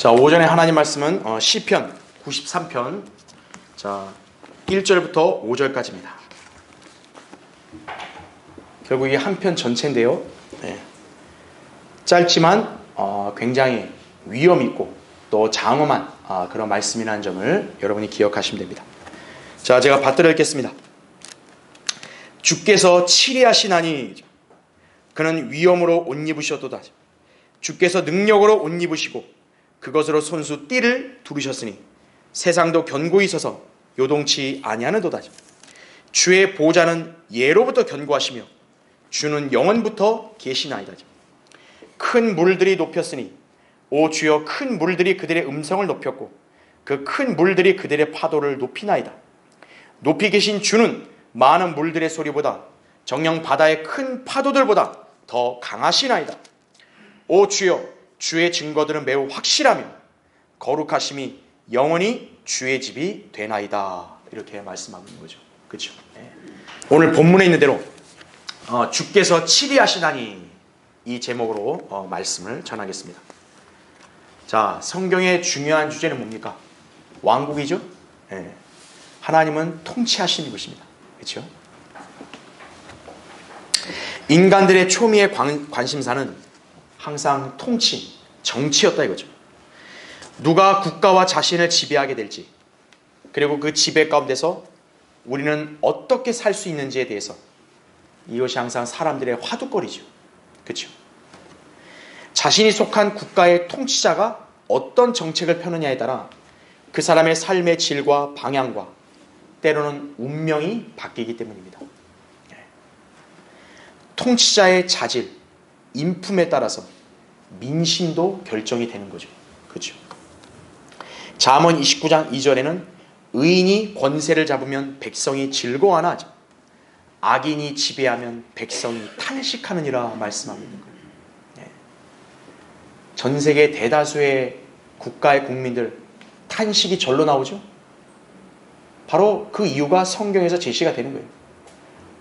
자, 오전에 하나님 말씀은 시편 93편 1절부터 5절까지입니다. 결국 이게 한 편 전체인데요. 짧지만 굉장히 위험 있고 또 장엄한 그런 말씀이라는 점을 여러분이 기억하시면 됩니다. 자, 제가 받들어 읽겠습니다. 주께서 치리하시나니 그는 위엄으로 옷 입으셨도다. 주께서 능력으로 옷 입으시고 그것으로 손수 띠를 두르셨으니 세상도 견고히 서서 요동치 아니하는도다. 주의 보좌는 예로부터 견고하시며 주는 영원부터 계시나이다. 큰 물들이 높였으니 오 주여, 큰 물들이 그들의 음성을 높였고 그 큰 물들이 그들의 파도를 높이나이다. 높이 계신 주는 많은 물들의 소리보다 정녕 바다의 큰 파도들보다 더 강하시나이다. 오 주여, 주의 증거들은 매우 확실하며 거룩하심이 영원히 주의 집이 되나이다. 이렇게 말씀하고 있는 거죠. 그렇죠? 오늘 본문에 있는 대로 주께서 치리하시나니 이 제목으로 말씀을 전하겠습니다. 자, 성경의 중요한 주제는 뭡니까? 왕국이죠. 하나님은 통치하시는 것입니다. 그렇죠? 인간들의 초미의 관심사는 항상 통치, 정치였다 이거죠. 누가 국가와 자신을 지배하게 될지, 그리고 그 지배 가운데서 우리는 어떻게 살 수 있는지에 대해서 이것이 항상 사람들의 화두거리죠. 그렇죠? 자신이 속한 국가의 통치자가 어떤 정책을 펴느냐에 따라 그 사람의 삶의 질과 방향과 때로는 운명이 바뀌기 때문입니다. 통치자의 자질, 인품에 따라서 민심도 결정이 되는 거죠. 그렇죠? 잠언 29장 2절에는 의인이 권세를 잡으면 백성이 즐거워하나 악인이 지배하면 백성이 탄식하느니라 말씀하고 있는 거예요. 전 세계 대다수의 국가의 국민들 탄식이 절로 나오죠. 바로 그 이유가 성경에서 제시가 되는 거예요.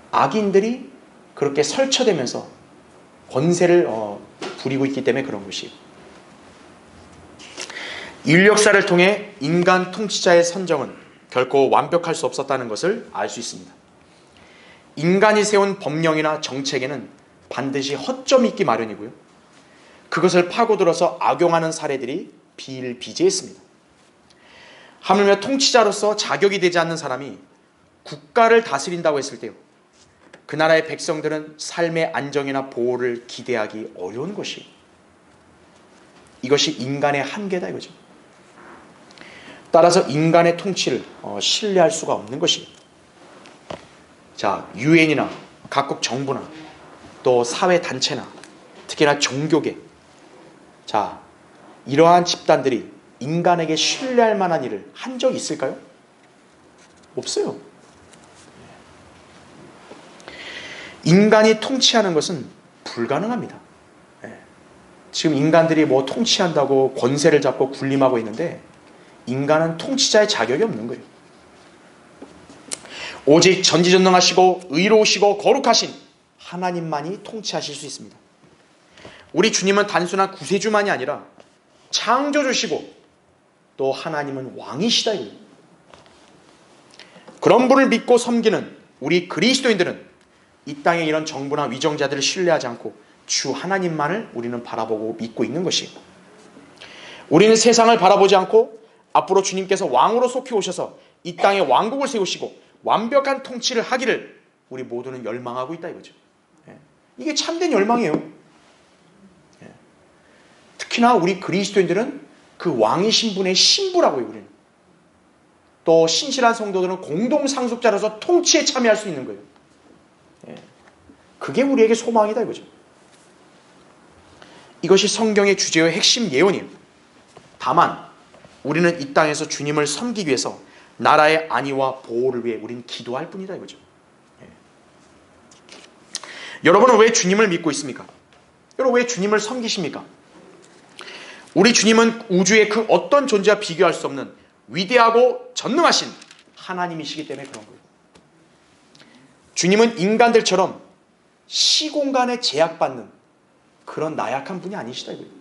악인들이 그렇게 설쳐대면서 권세를 부리고 있기 때문에 그런 것이에요. 인력사를 통해 인간 통치자의 선정은 결코 완벽할 수 없었다는 것을 알 수 있습니다. 인간이 세운 법령이나 정책에는 반드시 허점이 있기 마련이고요. 그것을 파고들어서 악용하는 사례들이 비일비재했습니다. 하물며 통치자로서 자격이 되지 않는 사람이 국가를 다스린다고 했을 때요, 그 나라의 백성들은 삶의 안정이나 보호를 기대하기 어려운 것이에요. 이것이 인간의 한계다 이거죠. 따라서 인간의 통치를 신뢰할 수가 없는 것이에요. 자, 유엔이나 각국 정부나 또 사회단체나 특히나 종교계, 자, 이러한 집단들이 인간에게 신뢰할 만한 일을 한 적이 있을까요? 없어요. 인간이 통치하는 것은 불가능합니다. 지금 인간들이 뭐 통치한다고 권세를 잡고 군림하고 있는데 인간은 통치자의 자격이 없는 거예요. 오직 전지전능하시고 의로우시고 거룩하신 하나님만이 통치하실 수 있습니다. 우리 주님은 단순한 구세주만이 아니라 창조주시고 또 하나님은 왕이시다 이거예요. 그런 분을 믿고 섬기는 우리 그리스도인들은 이 땅에 이런 정부나 위정자들을 신뢰하지 않고 주 하나님만을 우리는 바라보고 믿고 있는 것이에요. 우리는 세상을 바라보지 않고 앞으로 주님께서 왕으로 속히 오셔서 이 땅에 왕국을 세우시고 완벽한 통치를 하기를 우리 모두는 열망하고 있다 이거죠. 이게 참된 열망이에요. 특히나 우리 그리스도인들은 그 왕이신 분의 신부라고요. 우리는 또 신실한 성도들은 공동상속자로서 통치에 참여할 수 있는 거예요. 그게 우리에게 소망이다 이거죠. 이것이 성경의 주제의 핵심 예언이에요. 다만 우리는 이 땅에서 주님을 섬기기 위해서 나라의 안위와 보호를 위해 우리는 기도할 뿐이다 이거죠. 여러분은 왜 주님을 믿고 있습니까? 여러분 왜 주님을 섬기십니까? 우리 주님은 우주의 그 어떤 존재와 비교할 수 없는 위대하고 전능하신 하나님이시기 때문에 그런 거예요. 주님은 인간들처럼 시공간에 제약받는 그런 나약한 분이 아니시다 이거예요.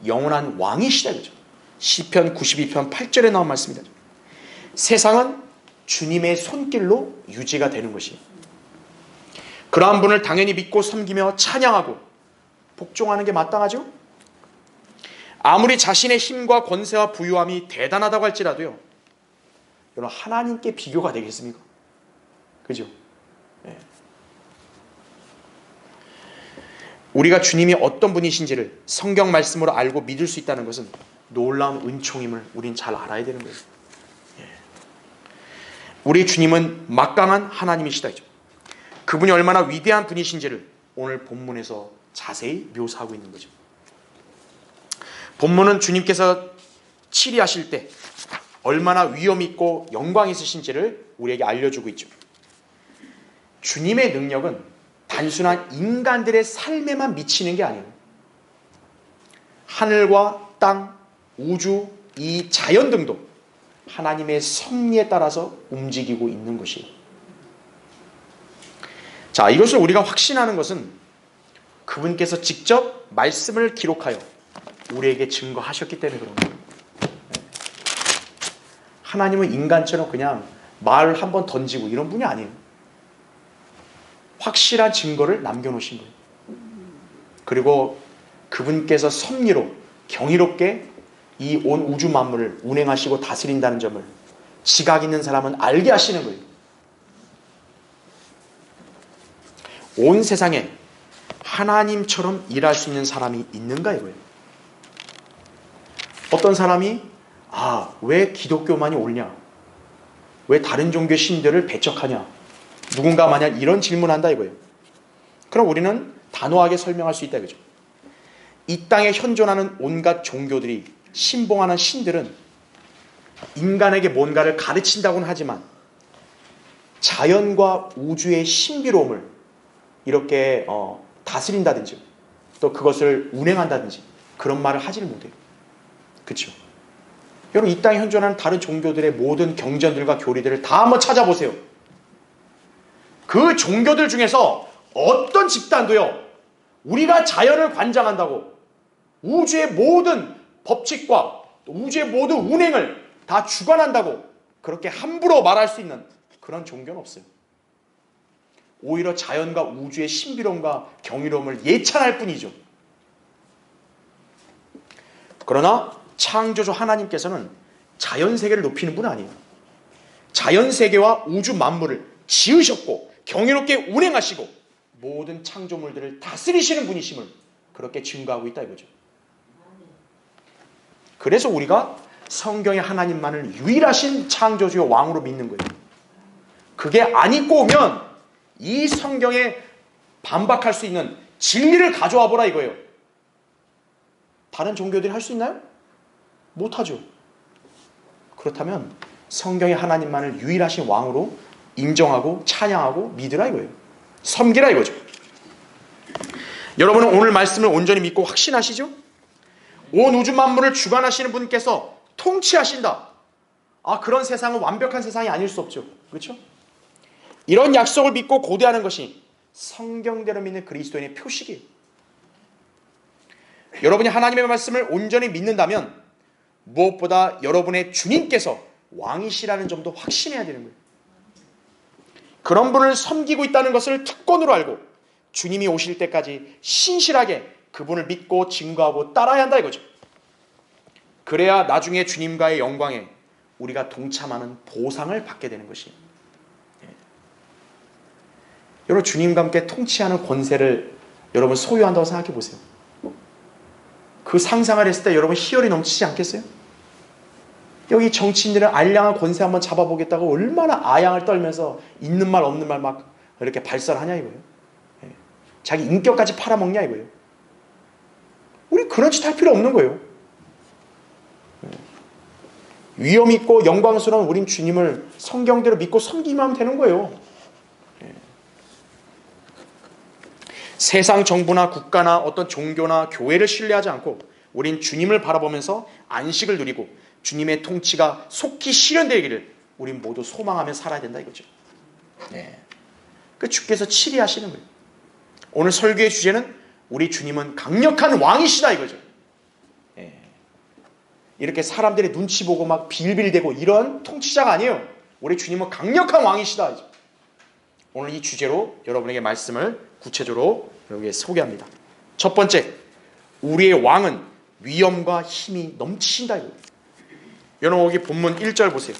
영원한 왕이시다 이거죠. 시편 92편 8절에 나온 말씀입니다. 세상은 주님의 손길로 유지가 되는 것이에요. 그러한 분을 당연히 믿고 섬기며 찬양하고 복종하는 게 마땅하죠. 아무리 자신의 힘과 권세와 부유함이 대단하다고 할지라도요, 여러분 하나님께 비교가 되겠습니까? 그죠? 네. 우리가 주님이 어떤 분이신지를 성경 말씀으로 알고 믿을 수 있다는 것은 놀라운 은총임을 우린 잘 알아야 되는 거예요. 예. 우리 주님은 막강한 하나님이시다. 그분이 얼마나 위대한 분이신지를 오늘 본문에서 자세히 묘사하고 있는 거죠. 본문은 주님께서 치리하실 때 얼마나 위엄 있고 영광 있으신지를 우리에게 알려주고 있죠. 주님의 능력은 단순한 인간들의 삶에만 미치는 게 아니에요. 하늘과 땅, 우주, 이 자연 등도 하나님의 섭리에 따라서 움직이고 있는 것이에요. 자, 이것을 우리가 확신하는 것은 그분께서 직접 말씀을 기록하여 우리에게 증거하셨기 때문에 그런 거예요. 하나님은 인간처럼 그냥 말 한번 던지고 이런 분이 아니에요. 확실한 증거를 남겨놓으신 거예요. 그리고 그분께서 섭리로 경이롭게 이 온 우주 만물을 운행하시고 다스린다는 점을 지각 있는 사람은 알게 하시는 거예요. 온 세상에 하나님처럼 일할 수 있는 사람이 있는가 이거예요. 어떤 사람이 왜 기독교만이 옳냐? 왜 다른 종교의 신들을 배척하냐? 누군가 만약 이런 질문한다 이거예요. 그럼 우리는 단호하게 설명할 수 있다 이거죠. 이 땅에 현존하는 온갖 종교들이 신봉하는 신들은 인간에게 뭔가를 가르친다고는 하지만 자연과 우주의 신비로움을 이렇게 다스린다든지 또 그것을 운행한다든지 그런 말을 하지를 못해요. 그렇죠? 여러분 이 땅에 현존하는 다른 종교들의 모든 경전들과 교리들을 다 한번 찾아보세요. 그 종교들 중에서 어떤 집단도요, 우리가 자연을 관장한다고 우주의 모든 법칙과 우주의 모든 운행을 다 주관한다고 그렇게 함부로 말할 수 있는 그런 종교는 없어요. 오히려 자연과 우주의 신비로움과 경이로움을 예찬할 뿐이죠. 그러나 창조주 하나님께서는 자연세계를 높이는 분 아니에요. 자연세계와 우주 만물을 지으셨고 경이롭게 운행하시고 모든 창조물들을 다스리시는 분이심을 그렇게 증거하고 있다 이거죠. 그래서 우리가 성경의 하나님만을 유일하신 창조주의 왕으로 믿는 거예요. 그게 안 입고 오면 이 성경에 반박할 수 있는 진리를 가져와 보라 이거예요. 다른 종교들이 할 수 있나요? 못하죠. 그렇다면 성경의 하나님만을 유일하신 왕으로 인정하고 찬양하고 믿으라 이거예요. 섬기라 이거죠. 여러분은 오늘 말씀을 온전히 믿고 확신하시죠? 온 우주 만물을 주관하시는 분께서 통치하신다. 그런 세상은 완벽한 세상이 아닐 수 없죠. 그렇죠? 이런 약속을 믿고 고대하는 것이 성경대로 믿는 그리스도인의 표식이에요. 여러분이 하나님의 말씀을 온전히 믿는다면 무엇보다 여러분의 주님께서 왕이시라는 점도 확신해야 되는 거예요. 그런 분을 섬기고 있다는 것을 특권으로 알고 주님이 오실 때까지 신실하게 그분을 믿고 증거하고 따라야 한다 이거죠. 그래야 나중에 주님과의 영광에 우리가 동참하는 보상을 받게 되는 것이에요. 여러분 주님과 함께 통치하는 권세를 여러분 소유한다고 생각해 보세요. 그 상상을 했을 때 여러분 희열이 넘치지 않겠어요? 여기 정치인들은 알량한 권세 한번 잡아보겠다고 얼마나 아양을 떨면서 있는 말 없는 말 막 이렇게 발설을 하냐 이거예요. 자기 인격까지 팔아먹냐 이거예요. 우리 그런 짓 할 필요 없는 거예요. 위엄 있고 영광스러운 우린 주님을 성경대로 믿고 섬기면 하면 되는 거예요. 세상 정부나 국가나 어떤 종교나 교회를 신뢰하지 않고 우린 주님을 바라보면서 안식을 누리고 주님의 통치가 속히 실현되기를 우린 모두 소망하며 살아야 된다 이거죠. 그 주께서 치리하시는 거예요. 오늘 설교의 주제는 우리 주님은 강력한 왕이시다 이거죠. 이렇게 사람들의 눈치 보고 막 빌빌대고 이런 통치자가 아니에요. 우리 주님은 강력한 왕이시다. 오늘 이 주제로 여러분에게 말씀을 구체적으로 여기에 소개합니다. 첫 번째, 우리의 왕은 위엄과 힘이 넘치신다. 여러분 여기 본문 1절 보세요.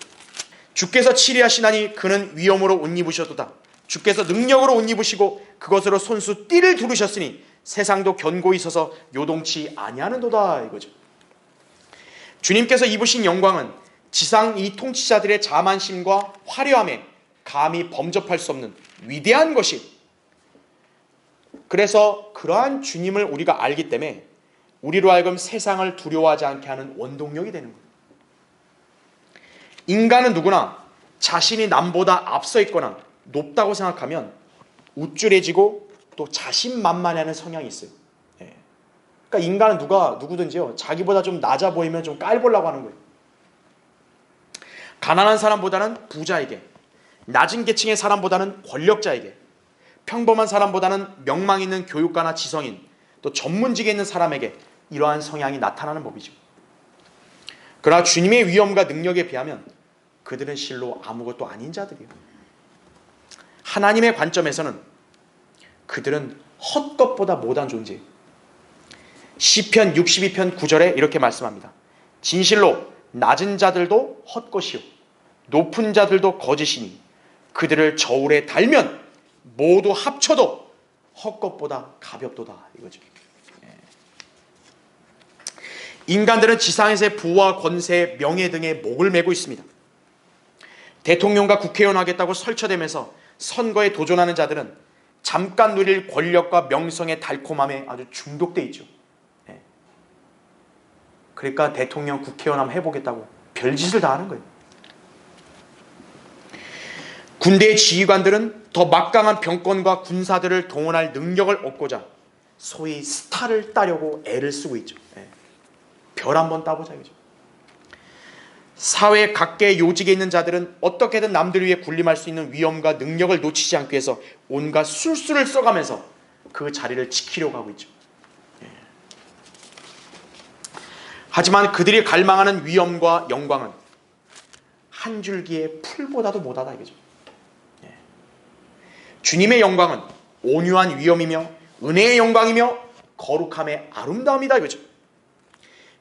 주께서 치리하시나니 그는 위엄으로 옷 입으셨도다. 주께서 능력으로 옷 입으시고 그것으로 손수 띠를 두르셨으니 세상도 견고히 서서 요동치 아니하는도다. 이거죠. 주님께서 입으신 영광은 지상 이 통치자들의 자만심과 화려함에 감히 범접할 수 없는 위대한 것이, 그래서 그러한 주님을 우리가 알기 때문에 우리로 하여금 세상을 두려워하지 않게 하는 원동력이 되는 거예요. 인간은 누구나 자신이 남보다 앞서 있거나 높다고 생각하면 우쭐해지고 또 자신만만해하는 성향이 있어요. 그러니까 인간은 누구든지요, 자기보다 좀 낮아 보이면 좀 깔보려고 하는 거예요. 가난한 사람보다는 부자에게, 낮은 계층의 사람보다는 권력자에게, 평범한 사람보다는 명망 있는 교육가나 지성인, 또 전문직에 있는 사람에게 이러한 성향이 나타나는 법이죠. 그러나 주님의 위엄과 능력에 비하면 그들은 실로 아무것도 아닌 자들이에요. 하나님의 관점에서는 그들은 헛것보다 못한 존재예요. 시편 62편 9절에 이렇게 말씀합니다. 진실로 낮은 자들도 헛것이요 높은 자들도 거짓이니 그들을 저울에 달면 모두 합쳐도 헛것보다 가볍도다. 이거죠. 인간들은 지상에서의 부와 권세, 명예 등에 목을 매고 있습니다. 대통령과 국회의원 하겠다고 설쳐대면서 선거에 도전하는 자들은 잠깐 누릴 권력과 명성의 달콤함에 아주 중독돼 있죠. 그러니까 대통령, 국회의원 한번 해보겠다고 별짓을 다 하는 거예요. 군대의 지휘관들은 더 막강한 병권과 군사들을 동원할 능력을 얻고자 소위 스타를 따려고 애를 쓰고 있죠. 별 한번 따보자 이거죠. 사회 각계 요직에 있는 자들은 어떻게든 남들 위해 군림할 수 있는 위엄과 능력을 놓치지 않기 위해서 온갖 술수를 써가면서 그 자리를 지키려고 하고 있죠. 하지만 그들이 갈망하는 위엄과 영광은 한 줄기의 풀보다도 못하다 이거죠. 주님의 영광은 온유한 위엄이며 은혜의 영광이며 거룩함의 아름다움이다 이거죠.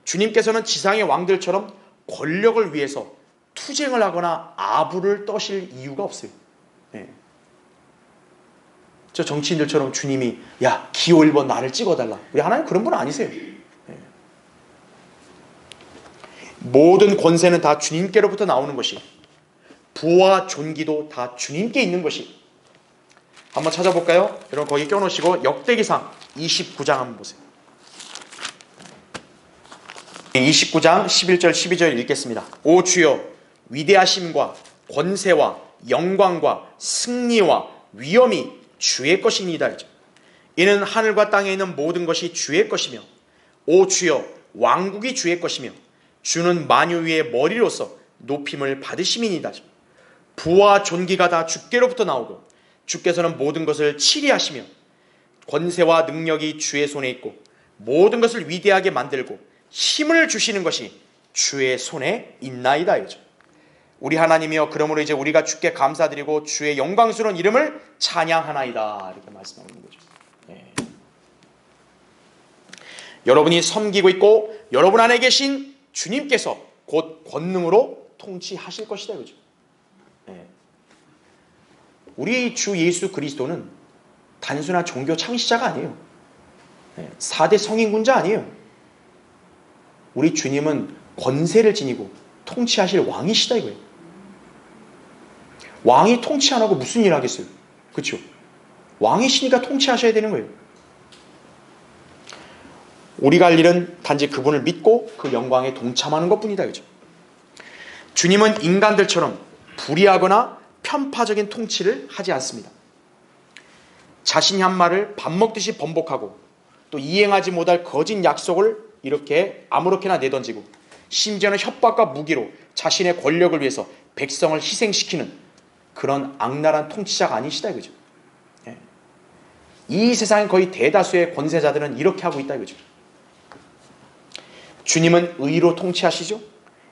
주님께서는 지상의 왕들처럼 권력을 위해서 투쟁을 하거나 아부를 떠실 이유가 없어요. 저 정치인들처럼 주님이 야 기호 1번 나를 찍어달라, 우리 하나님 그런 분 아니세요. 모든 권세는 다 주님께로부터 나오는 것이, 부와 존귀도 다 주님께 있는 것이. 한번 찾아볼까요? 여러분 거기 껴놓으시고 역대기상 29장 한번 보세요. 29장 11절 12절 읽겠습니다. 오 주여, 위대하심과 권세와 영광과 승리와 위엄이 주의 것이니이다. 이는 하늘과 땅에 있는 모든 것이 주의 것이며, 오 주여, 왕국이 주의 것이며 주는 만유 위의 머리로서 높임을 받으심이니이다. 부와 존귀가 다 주께로부터 나오고 주께서는 모든 것을 치리하시며 권세와 능력이 주의 손에 있고 모든 것을 위대하게 만들고 힘을 주시는 것이 주의 손에 있나이다. 이거죠. 우리 하나님이여, 그러므로 이제 우리가 주께 감사드리고 주의 영광스러운 이름을 찬양하나이다. 이렇게 말씀하고 있는 거죠. 여러분이 섬기고 있고 여러분 안에 계신 주님께서 곧 권능으로 통치하실 것이다. 이거죠. 우리 주 예수 그리스도는 단순한 종교 창시자가 아니에요. 4대 성인군자 아니에요. 우리 주님은 권세를 지니고 통치하실 왕이시다 이거예요. 왕이 통치 안 하고 무슨 일 하겠어요? 그렇죠? 왕이시니까 통치하셔야 되는 거예요. 우리가 할 일은 단지 그분을 믿고 그 영광에 동참하는 것뿐이다. 그렇죠? 주님은 인간들처럼 불의하거나 편파적인 통치를 하지 않습니다. 자신이 한 말을 밥 먹듯이 번복하고 또 이행하지 못할 거짓 약속을 이렇게 아무렇게나 내던지고 심지어는 협박과 무기로 자신의 권력을 위해서 백성을 희생시키는 그런 악랄한 통치자가 아니시다 이거죠. 이 세상의 거의 대다수의 권세자들은 이렇게 하고 있다 이거죠. 주님은 의로 통치하시죠.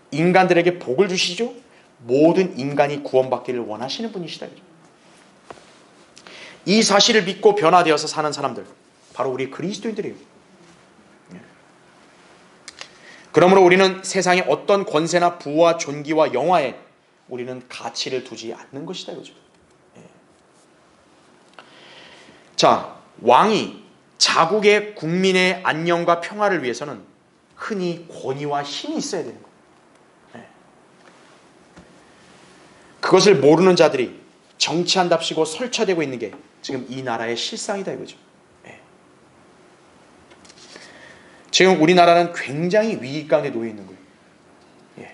인간들에게 복을 주시죠. 모든 인간이 구원받기를 원하시는 분이시다. 이 사실을 믿고 변화되어서 사는 사람들, 바로 우리 그리스도인들이에요. 그러므로 우리는 세상의 어떤 권세나 부와 존귀와 영화에 우리는 가치를 두지 않는 것이다. 이거죠. 자, 왕이 자국의 국민의 안녕과 평화를 위해서는 흔히 권위와 힘이 있어야 되는 거예요. 그것을 모르는 자들이 정치한답시고 설쳐되고 있는 게 지금 이 나라의 실상이다 이거죠. 지금 우리나라는 굉장히 위기 가운데 놓여 있는 거예요.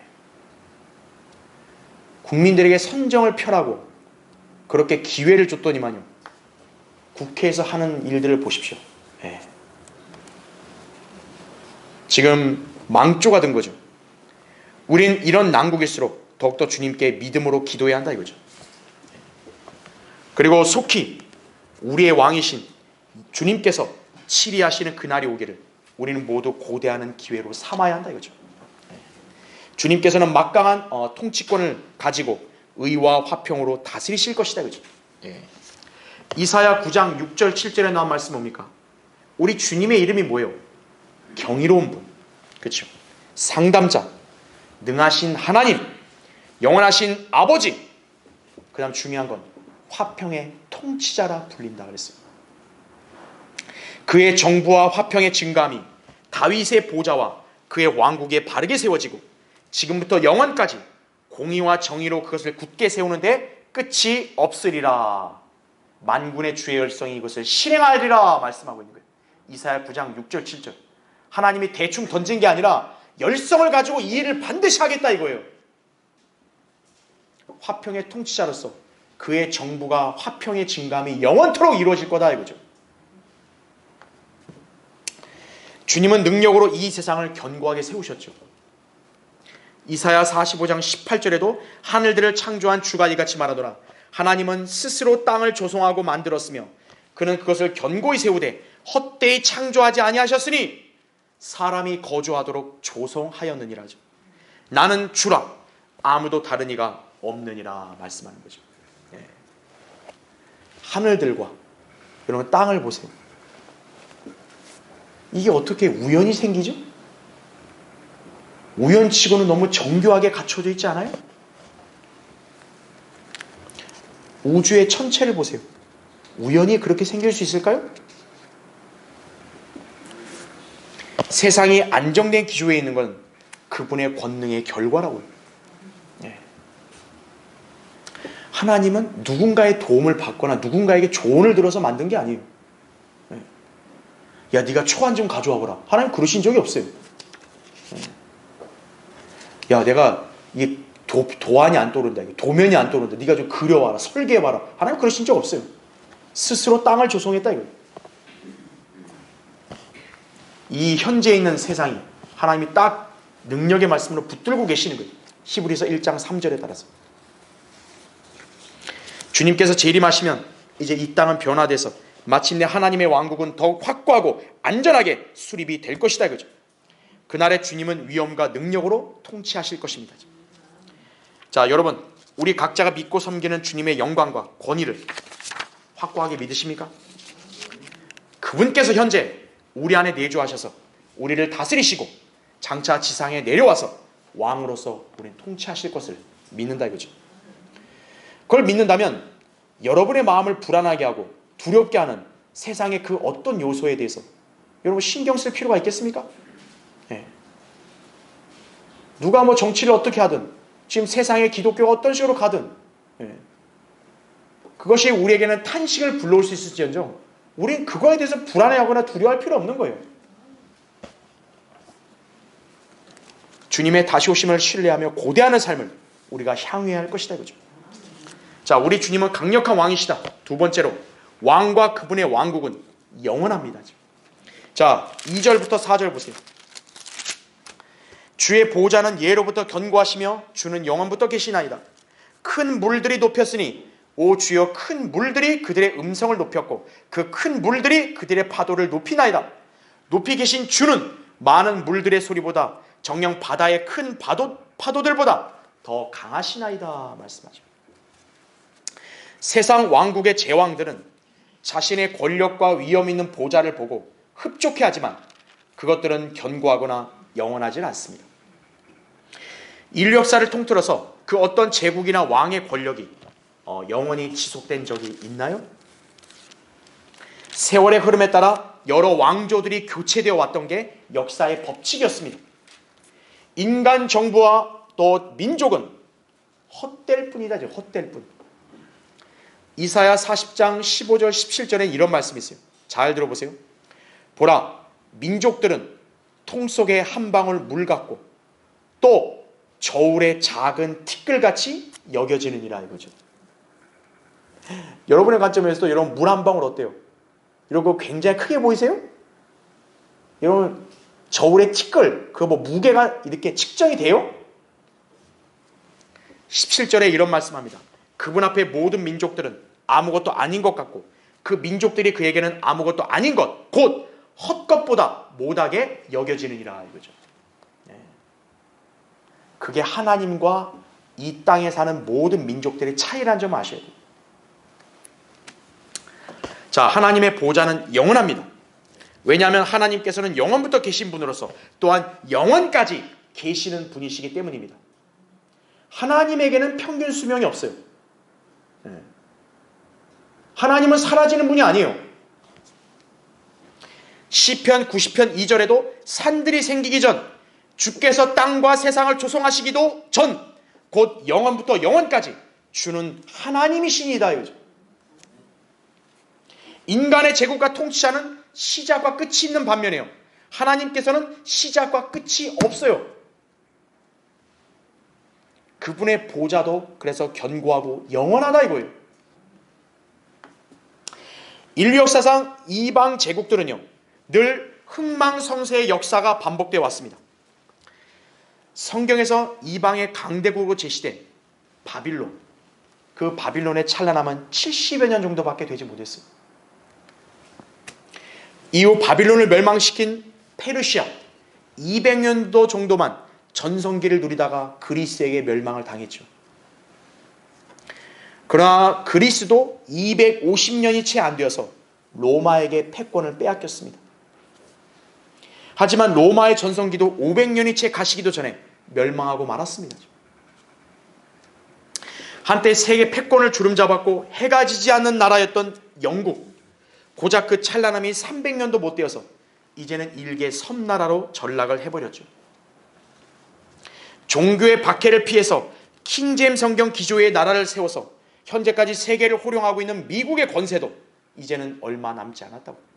국민들에게 선정을 펴라고 그렇게 기회를 줬더니만요, 국회에서 하는 일들을 보십시오. 지금 망조가 든 거죠. 우린 이런 난국일수록 더욱더 주님께 믿음으로 기도해야 한다 이거죠. 그리고 속히 우리의 왕이신 주님께서 치리하시는 그날이 오기를 우리는 모두 고대하는 기회로 삼아야 한다 이거죠. 주님께서는 막강한 통치권을 가지고 의와 화평으로 다스리실 것이다 이거죠. 이사야 9장 6절 7절에 나온 말씀 뭡니까? 우리 주님의 이름이 뭐예요? 경이로운 분, 그렇죠? 상담자, 능하신 하나님, 영원하신 아버지. 그 다음 중요한 건 화평의 통치자라 불린다 그랬어요. 그의 정부와 화평의 증감이 다윗의 보좌와 그의 왕국에 바르게 세워지고 지금부터 영원까지 공의와 정의로 그것을 굳게 세우는데 끝이 없으리라. 만군의 주의 열성이 이것을 실행하리라 말씀하고 있는 거예요. 이사야 9장 6절 7절. 하나님이 대충 던진 게 아니라 열성을 가지고 이 일을 반드시 하겠다 이거예요. 화평의 통치자로서 그의 정부가 화평의 증감이 영원토록 이루어질 거다 이거죠. 주님은 능력으로 이 세상을 견고하게 세우셨죠. 이사야 45장 18절에도 하늘들을 창조한 주가 이같이 말하더라. 하나님은 스스로 땅을 조성하고 만들었으며 그는 그것을 견고히 세우되 헛되이 창조하지 아니하셨으니 사람이 거주하도록 조성하였느니라죠. 나는 주라 아무도 다른 이가 없느니라 말씀하는 거죠. 하늘들과 여러분 땅을 보세요. 이게 어떻게 우연히 생기죠? 우연치고는 너무 정교하게 갖춰져 있지 않아요? 우주의 천체를 보세요. 우연히 그렇게 생길 수 있을까요? 세상이 안정된 기조에 있는 건 그분의 권능의 결과라고요. 하나님은 누군가의 도움을 받거나 누군가에게 조언을 들어서 만든 게 아니에요. 야, 네가 초안 좀 가져와보라. 하나님 그러신 적이 없어요. 야, 내가 이 도안이 안 떠오른다. 도면이 안 떠오른다. 네가 좀 그려와라. 설계해봐라. 하나님 그러신 적 없어요. 스스로 땅을 조성했다 이거예요. 이 현재 있는 세상이 하나님이 딱 능력의 말씀으로 붙들고 계시는 거예요. 히브리서 1장 3절에 따라서. 주님께서 재림하시면 이제 이 땅은 변화돼서 마침내 하나님의 왕국은 더욱 확고하고 안전하게 수립이 될 것이다 이거죠. 그날의 주님은 위엄과 능력으로 통치하실 것입니다. 자, 여러분, 우리 각자가 믿고 섬기는 주님의 영광과 권위를 확고하게 믿으십니까? 그분께서 현재 우리 안에 내주하셔서 우리를 다스리시고 장차 지상에 내려와서 왕으로서 우리는 통치하실 것을 믿는다 이거죠. 그걸 믿는다면 여러분의 마음을 불안하게 하고 두렵게 하는 세상의 그 어떤 요소에 대해서 여러분 신경 쓸 필요가 있겠습니까? 누가 뭐 정치를 어떻게 하든 지금 세상의 기독교가 어떤 식으로 가든 그것이 우리에게는 탄식을 불러올 수 있을지언정 우린 그거에 대해서 불안해하거나 두려워할 필요 없는 거예요. 주님의 다시 오심을 신뢰하며 고대하는 삶을 우리가 향유해야 할 것이다 이거죠. 자, 우리 주님은 강력한 왕이시다. 두 번째로 왕과 그분의 왕국은 영원합니다. 자, 2절부터 4절 보세요. 주의 보호자는 예로부터 견고하시며 주는 영원부터 계시나이다. 큰 물들이 높였으니 오 주여 큰 물들이 그들의 음성을 높였고 그 큰 물들이 그들의 파도를 높이나이다. 높이 계신 주는 많은 물들의 소리보다 정녕 바다의 큰 파도들보다 더 강하시나이다 말씀하죠. 세상 왕국의 제왕들은 자신의 권력과 위험 있는 보좌를 보고 흡족해하지만 그것들은 견고하거나 영원하지 않습니다. 인류 역사를 통틀어서 그 어떤 제국이나 왕의 권력이 영원히 지속된 적이 있나요? 세월의 흐름에 따라 여러 왕조들이 교체되어 왔던 게 역사의 법칙이었습니다. 인간 정부와 또 민족은 헛될 뿐이다. 헛될 뿐. 이사야 40장 15절 17절에 이런 말씀이 있어요. 잘 들어보세요. 보라, 민족들은 통 속에 한 방울 물 같고 또 저울의 작은 티끌같이 여겨지느니라 이거죠. 여러분의 관점에서도 여러분 물 한 방울 어때요? 이러고 굉장히 크게 보이세요? 여러분 저울의 티끌 그거 뭐 무게가 이렇게 측정이 돼요? 17절에 이런 말씀합니다. 그분 앞에 모든 민족들은 아무것도 아닌 것 같고 그 민족들이 그에게는 아무것도 아닌 것 곧 헛것보다 못하게 여겨지느니라 이거죠. 그게 하나님과 이 땅에 사는 모든 민족들의 차이라는 점 아셔야 돼요. 자, 하나님의 보좌는 영원합니다. 왜냐하면 하나님께서는 영원부터 계신 분으로서 또한 영원까지 계시는 분이시기 때문입니다. 하나님에게는 평균 수명이 없어요. 하나님은 사라지는 분이 아니에요. 시편 90편 2절에도 산들이 생기기 전 주께서 땅과 세상을 조성하시기도 전 곧 영원부터 영원까지 주는 하나님이시니이다. 인간의 제국과 통치자는 시작과 끝이 있는 반면에요. 하나님께서는 시작과 끝이 없어요. 그분의 보좌도 그래서 견고하고 영원하다 이거예요. 인류 역사상 이방 제국들은요 늘 흥망성쇠의 역사가 반복되어 왔습니다. 성경에서 이방의 강대국으로 제시된 바빌론, 그 바빌론의 찬란함은 70여 년 정도밖에 되지 못했어요. 이후 바빌론을 멸망시킨 페르시아 200년도 정도만 전성기를 누리다가 그리스에게 멸망을 당했죠. 그러나 그리스도 250년이 채 안 되어서 로마에게 패권을 빼앗겼습니다. 하지만 로마의 전성기도 500년이 채 가시기도 전에 멸망하고 말았습니다. 한때 세계 패권을 주름잡았고 해가 지지 않는 나라였던 영국, 고작 그 찬란함이 300년도 못 되어서 이제는 일개 섬나라로 전락을 해버렸죠. 종교의 박해를 피해서 킹제임스 성경 기조의 나라를 세워서 현재까지 세계를 호령하고 있는 미국의 권세도 이제는 얼마 남지 않았다고.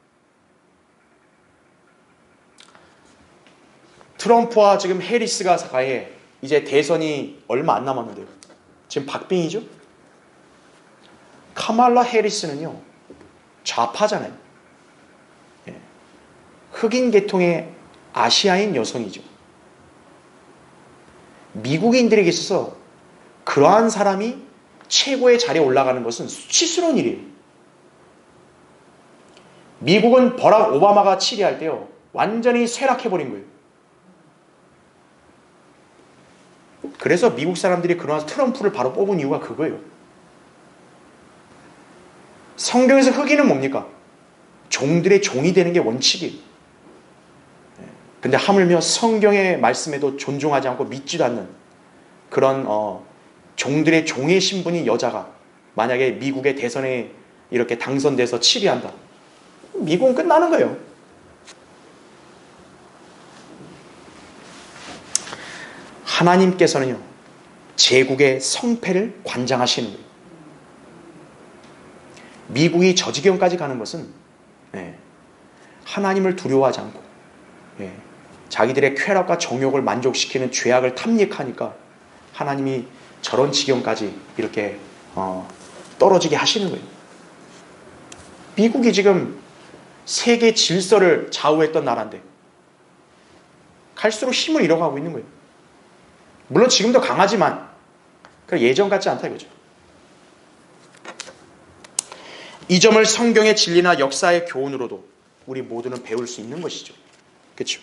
트럼프와 지금 해리스가 사이에 이제 대선이 얼마 안 남았는데요. 지금 박빙이죠. 카말라 해리스는요 좌파잖아요. 흑인 계통의 아시아인 여성이죠. 미국인들에게 있어서 그러한 사람이 최고의 자리에 올라가는 것은 수치스러운 일이에요. 미국은 버락 오바마가 치리할 때요 완전히 쇠락해버린 거예요. 그래서 미국 사람들이 그러나 트럼프를 바로 뽑은 이유가 그거예요. 성경에서 흑인은 뭡니까? 종들의 종이 되는 게 원칙이에요. 근데 하물며 성경의 말씀에도 존중하지 않고 믿지도 않는 그런 종들의 종의 신분인 여자가 만약에 미국의 대선에 이렇게 당선돼서 치리한다. 미국은 끝나는 거예요. 하나님께서는요 제국의 성패를 관장하시는 거예요. 미국이 저 지경까지 가는 것은 하나님을 두려워하지 않고 자기들의 쾌락과 정욕을 만족시키는 죄악을 탐닉하니까 하나님이 저런 지경까지 이렇게 떨어지게 하시는 거예요. 미국이 지금 세계 질서를 좌우했던 나라인데 갈수록 힘을 잃어가고 있는 거예요. 물론 지금도 강하지만 예전 같지 않다 이거죠. 이 점을 성경의 진리나 역사의 교훈으로도 우리 모두는 배울 수 있는 것이죠. 그렇죠?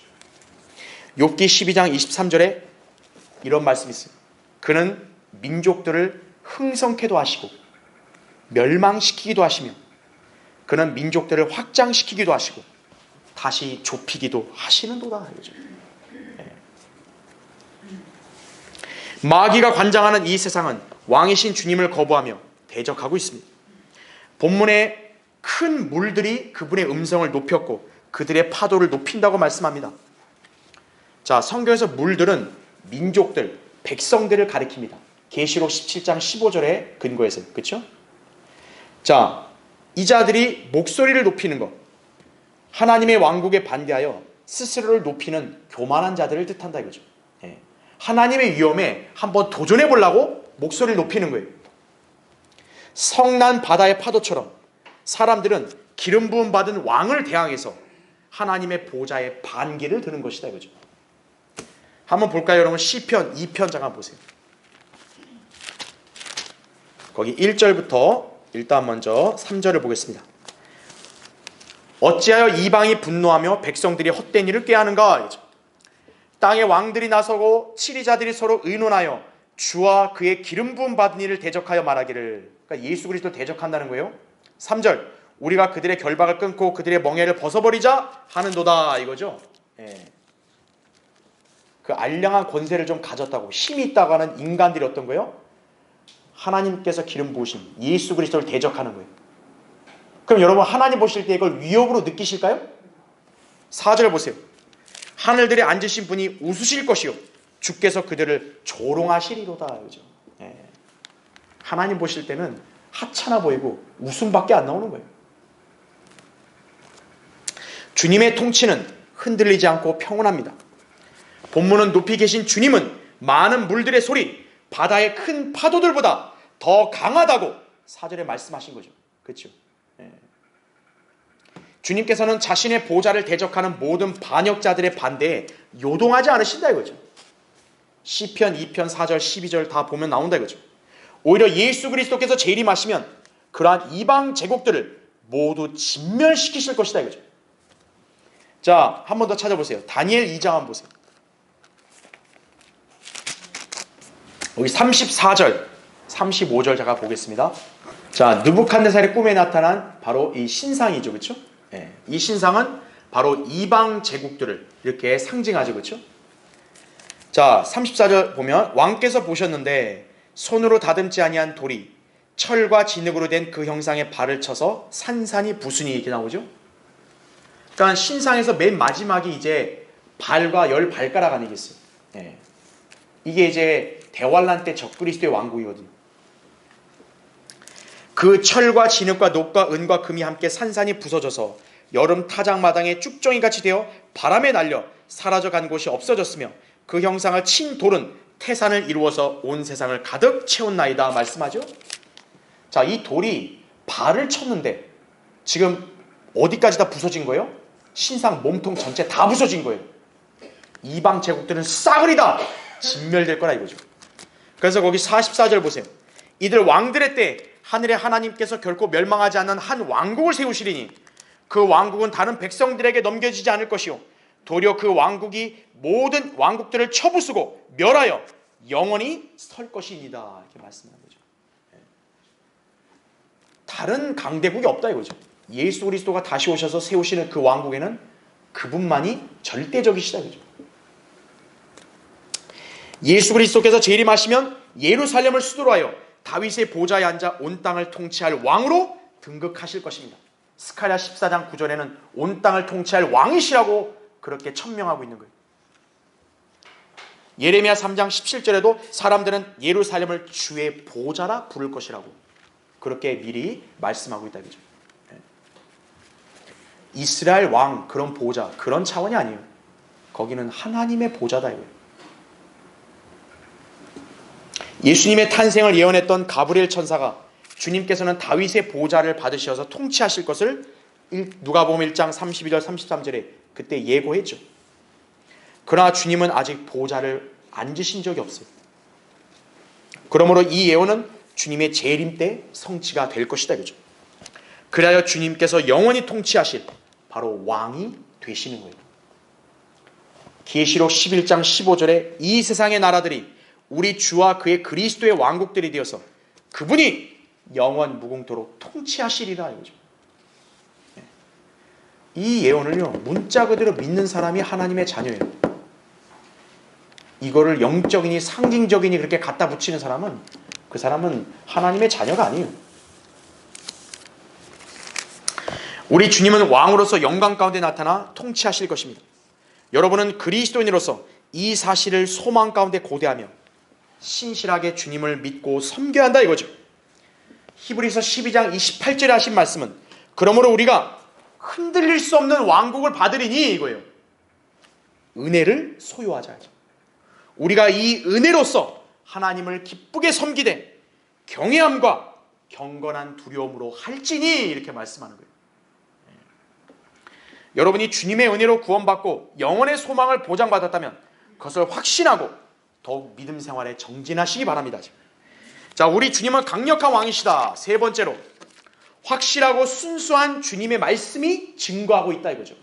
욥기 12장 23절에 이런 말씀이 있어요. 그는 민족들을 흥성케도 하시고 멸망시키기도 하시며 그는 민족들을 확장시키기도 하시고 다시 좁히기도 하시는도다. 마귀가 관장하는 이 세상은 왕이신 주님을 거부하며 대적하고 있습니다. 본문에 큰 물들이 그분의 음성을 높였고 그들의 파도를 높인다고 말씀합니다. 자, 성경에서 물들은 민족들, 백성들을 가리킵니다. 계시록 17장 15절에 근거해서, 그렇죠? 자, 이 자들이 목소리를 높이는 것, 하나님의 왕국에 반대하여 스스로를 높이는 교만한 자들을 뜻한다 이거죠. 하나님의 위엄에 한번 도전해 보려고 목소리를 높이는 거예요. 성난 바다의 파도처럼 사람들은 기름 부음 받은 왕을 대항해서 하나님의 보좌에 반기를 드는 것이다 이거죠. 한번 볼까요, 여러분? 시편 2편 잠깐 보세요. 거기 1절부터 일단 먼저 3절을 보겠습니다. 어찌하여 이방이 분노하며 백성들이 헛된 일을 꾀하는가? 이거죠. 땅의 왕들이 나서고 치리자들이 서로 의논하여 주와 그의 기름 부음 받은 이를 대적하여 말하기를, 그러니까 예수 그리스도를 대적한다는 거예요. 3절, 우리가 그들의 결박을 끊고 그들의 멍에를 벗어버리자 하는도다 이거죠. 그 알량한 권세를 좀 가졌다고 힘이 있다고 하는 인간들이 어떤 거예요? 하나님께서 기름 부으신 예수 그리스도를 대적하는 거예요. 그럼 여러분 하나님 보실 때 이걸 위협으로 느끼실까요? 4절 보세요. 하늘들에 앉으신 분이 웃으실 것이요 주께서 그들을 조롱하시리로다 이거죠. 하나님 보실 때는 하찮아 보이고 웃음밖에 안 나오는 거예요. 주님의 통치는 흔들리지 않고 평온합니다. 본문은 높이 계신 주님은 많은 물들의 소리, 바다의 큰 파도들보다 더 강하다고 4절에 말씀하신 거죠. 그렇죠? 주님께서는 자신의 보좌를 대적하는 모든 반역자들의 반대에 요동하지 않으신다 이거죠. 시편 2편 4절 12절 다 보면 나온다 이거죠. 오히려 예수 그리스도께서 재림하시면 그러한 이방 제국들을 모두 진멸시키실 것이다 이거죠. 자, 한 번 더 찾아보세요. 다니엘 2장 한번 보세요. 여기 34절, 35절 제가 보겠습니다. 자, 느부갓네살의 꿈에 나타난 바로 이 신상이죠, 그렇죠? 이 신상은 바로 이방 제국들을 이렇게 상징하죠, 그렇죠? 자, 34절 보면 왕께서 보셨는데 손으로 다듬지 아니한 돌이 철과 진흙으로 된 그 형상에 발을 쳐서 산산이 부수니 이렇게 나오죠. 그러니까 신상에서 맨 마지막이 이제 발과 열 발가락 아니겠어요? 이게 이제 대환란 때 적그리스도의 왕국이거든요. 그 철과 진흙과 녹과 은과 금이 함께 산산이 부서져서 여름 타작마당에 쭉정이같이 되어 바람에 날려 사라져간 곳이 없어졌으며 그 형상을 친 돌은 태산을 이루어서 온 세상을 가득 채웠나이다 말씀하죠. 자, 이 돌이 발을 쳤는데 지금 어디까지 다 부서진 거예요? 신상 몸통 전체 다 부서진 거예요. 이방 제국들은 싸그리다 진멸될 거라 이거죠. 그래서 거기 44절 보세요. 이들 왕들의 때 하늘의 하나님께서 결코 멸망하지 않는 한 왕국을 세우시리니 그 왕국은 다른 백성들에게 넘겨지지 않을 것이요 도리어 그 왕국이 모든 왕국들을 쳐부수고 멸하여 영원히 설 것이니이다 이렇게 말씀하는 거죠. 다른 강대국이 없다 이거죠. 예수 그리스도가 다시 오셔서 세우시는 그 왕국에는 그분만이 절대적이시다 이거죠. 예수 그리스도께서 재림하시면 예루살렘을 수도로 하여 다윗의 보좌에 앉아 온 땅을 통치할 왕으로 등극하실 것입니다. 스가랴 14장 9절에는 온 땅을 통치할 왕이시라고 그렇게 천명하고 있는 거예요. 예레미야 3장 17절에도 사람들은 예루살렘을 주의 보좌라 부를 것이라고 그렇게 미리 말씀하고 있다 그죠. 이스라엘 왕 그런 보좌 그런 차원이 아니에요. 거기는 하나님의 보좌다 이거예요. 예수님의 탄생을 예언했던 가브리엘 천사가 주님께서는 다윗의 보좌를 받으셔서 통치하실 것을 누가복음 1장 32절 33절에 그때 예고했죠. 그러나 주님은 아직 보좌를 앉으신 적이 없어요. 그러므로 이 예언은 주님의 재림 때 성취가 될 것이다 그죠. 그래야 주님께서 영원히 통치하실 바로 왕이 되시는 거예요. 계시록 11장 15절에 이 세상의 나라들이 우리 주와 그의 그리스도의 왕국들이 되어서 그분이 영원 무궁토록 통치하시리라 이거죠. 이 예언을요, 문자 그대로 믿는 사람이 하나님의 자녀예요. 이거를 영적이니 상징적이니 그렇게 갖다 붙이는 사람은 그 사람은 하나님의 자녀가 아니에요. 우리 주님은 왕으로서 영광 가운데 나타나 통치하실 것입니다. 여러분은 그리스도인으로서 이 사실을 소망 가운데 고대하며 신실하게 주님을 믿고 섬겨야 한다 이거죠. 히브리서 12장 28절에 하신 말씀은 그러므로 우리가 흔들릴 수 없는 왕국을 받으리니 이거예요. 은혜를 소유하자죠. 우리가 이 은혜로서 하나님을 기쁘게 섬기되 경외함과 경건한 두려움으로 할지니 이렇게 말씀하는 거예요. 여러분이 주님의 은혜로 구원받고 영원의 소망을 보장받았다면 그것을 확신하고 더욱 믿음 생활에 정진하시기 바랍니다. 자, 우리 주님은 강력한 왕이시다. 세 번째로 확실하고 순수한 주님의 말씀이 증거하고 있다 이거죠.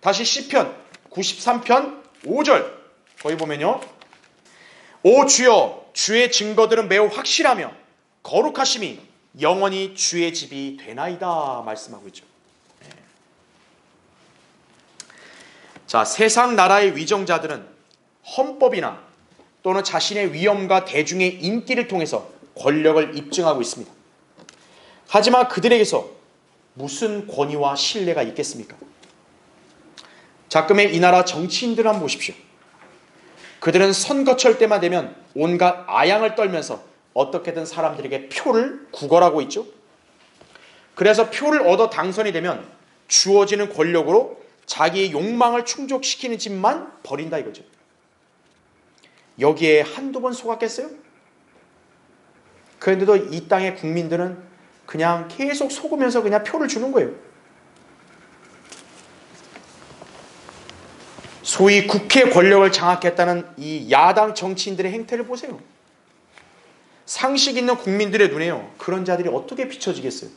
다시 시편 93편 5절 거기 보면요, 오 주여 주의 증거들은 매우 확실하며 거룩하심이 영원히 주의 집이 되나이다 말씀하고 있죠. 자, 세상 나라의 위정자들은 헌법이나 또는 자신의 위엄과 대중의 인기를 통해서 권력을 입증하고 있습니다. 하지만 그들에게서 무슨 권위와 신뢰가 있겠습니까? 자금의 이 나라 정치인들 한번 보십시오. 그들은 선거철 때만 되면 온갖 아양을 떨면서 어떻게든 사람들에게 표를 구걸하고 있죠. 그래서 표를 얻어 당선이 되면 주어지는 권력으로 자기의 욕망을 충족시키는 짓만 벌인다 이거죠. 여기에 한두 번 속았겠어요? 그런데도 이 땅의 국민들은 그냥 계속 속으면서 그냥 표를 주는 거예요. 소위 국회 권력을 장악했다는 이 야당 정치인들의 행태를 보세요. 상식 있는 국민들의 눈에요, 그런 자들이 어떻게 비춰지겠어요?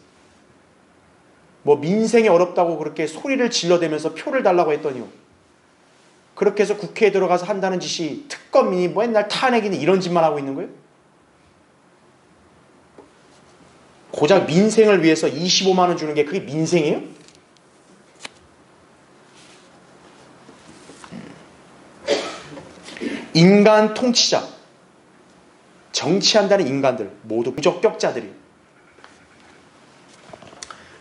뭐 민생이 어렵다고 그렇게 소리를 질러대면서 표를 달라고 했더니요, 그렇게 해서 국회에 들어가서 한다는 짓이 특검이니 뭐 맨날 탄핵이니 이런 짓만 하고 있는 거예요? 고작 민생을 위해서 25만 원 주는 게 그게 민생이에요? 인간 통치자, 정치한다는 인간들 모두 부적격자들이,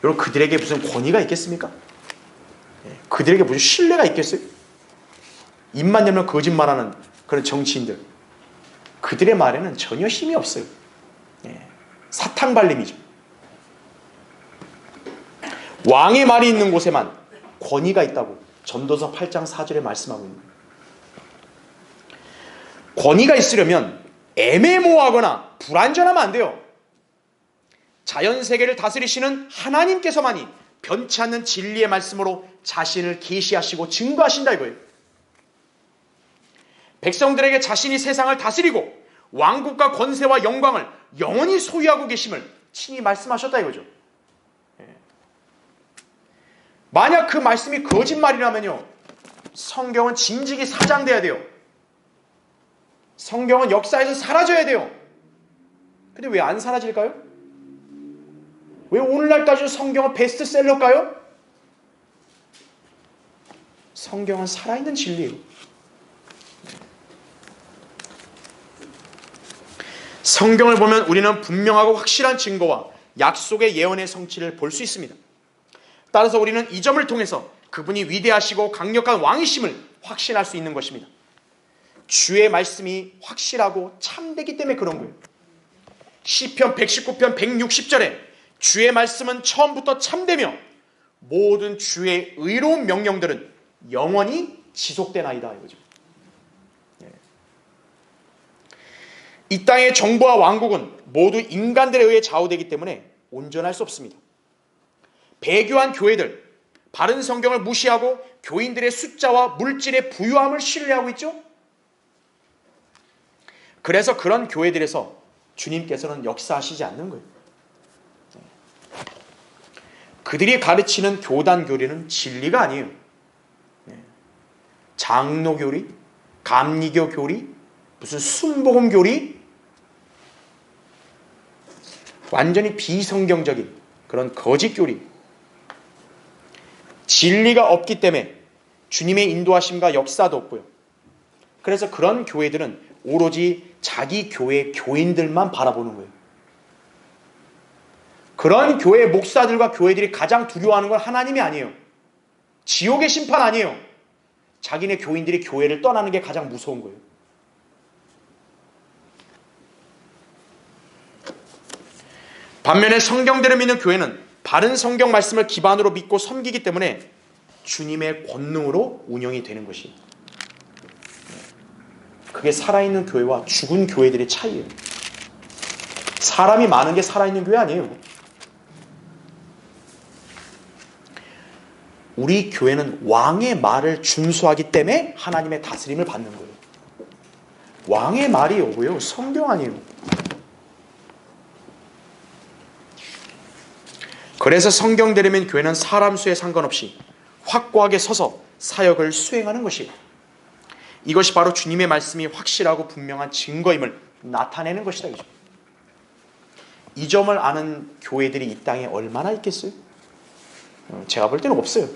여러분 그들에게 무슨 권위가 있겠습니까? 그들에게 무슨 신뢰가 있겠어요? 입만 열면 거짓말하는 그런 정치인들, 그들의 말에는 전혀 힘이 없어요. 사탕발림이죠. 왕의 말이 있는 곳에만 권위가 있다고 전도서 8장 4절에 말씀하고 있는 거예요. 권위가 있으려면 애매모호하거나 불완전하면 안 돼요. 자연세계를 다스리시는 하나님께서만이 변치 않는 진리의 말씀으로 자신을 계시하시고 증거하신다 이거예요. 백성들에게 자신이 세상을 다스리고 왕국과 권세와 영광을 영원히 소유하고 계심을 친히 말씀하셨다 이거죠. 만약 그 말씀이 거짓말이라면요, 성경은 진즉이 사장돼야 돼요. 성경은 역사에서 사라져야 돼요. 근데 왜 안 사라질까요? 왜 오늘날까지 성경은 베스트셀러일까요? 성경은 살아있는 진리예요. 성경을 보면 우리는 분명하고 확실한 증거와 약속의 예언의 성취를 볼 수 있습니다. 따라서 우리는 이 점을 통해서 그분이 위대하시고 강력한 왕이심을 확신할 수 있는 것입니다. 주의 말씀이 확실하고 참되기 때문에 그런 거예요. 시편 119편 160절에 주의 말씀은 처음부터 참되며 모든 주의 의로운 명령들은 영원히 지속되나이다 이거죠. 이 땅의 정부와 왕국은 모두 인간들에 의해 좌우되기 때문에 온전할 수 없습니다. 배교한 교회들, 바른 성경을 무시하고 교인들의 숫자와 물질의 부유함을 신뢰하고 있죠. 그래서 그런 교회들에서 주님께서는 역사하시지 않는 거예요. 그들이 가르치는 교단 교리는 진리가 아니에요. 장로 교리, 감리교 교리, 무슨 순복음 교리, 완전히 비성경적인 그런 거짓 교리. 진리가 없기 때문에 주님의 인도하심과 역사도 없고요. 그래서 그런 교회들은 오로지 자기 교회 교인들만 바라보는 거예요. 그런 교회 목사들과 교회들이 가장 두려워하는 건 하나님이 아니에요. 지옥의 심판 아니에요. 자기네 교인들이 교회를 떠나는 게 가장 무서운 거예요. 반면에 성경대로 믿는 교회는 바른 성경 말씀을 기반으로 믿고 섬기기 때문에 주님의 권능으로 운영이 되는 것이에요. 그게 살아있는 교회와 죽은 교회들의 차이예요. 사람이 많은 게 살아있는 교회 아니에요. 우리 교회는 왕의 말을 준수하기 때문에 하나님의 다스림을 받는 거예요. 왕의 말이 뭐예요? 성경 아니에요. 그래서 성경대로 믿는 교회는 사람 수에 상관없이 확고하게 서서 사역을 수행하는 것이에요. 이것이 바로 주님의 말씀이 확실하고 분명한 증거임을 나타내는 것이다. 이 점을 아는 교회들이 이 땅에 얼마나 있겠어요? 제가 볼 때는 없어요.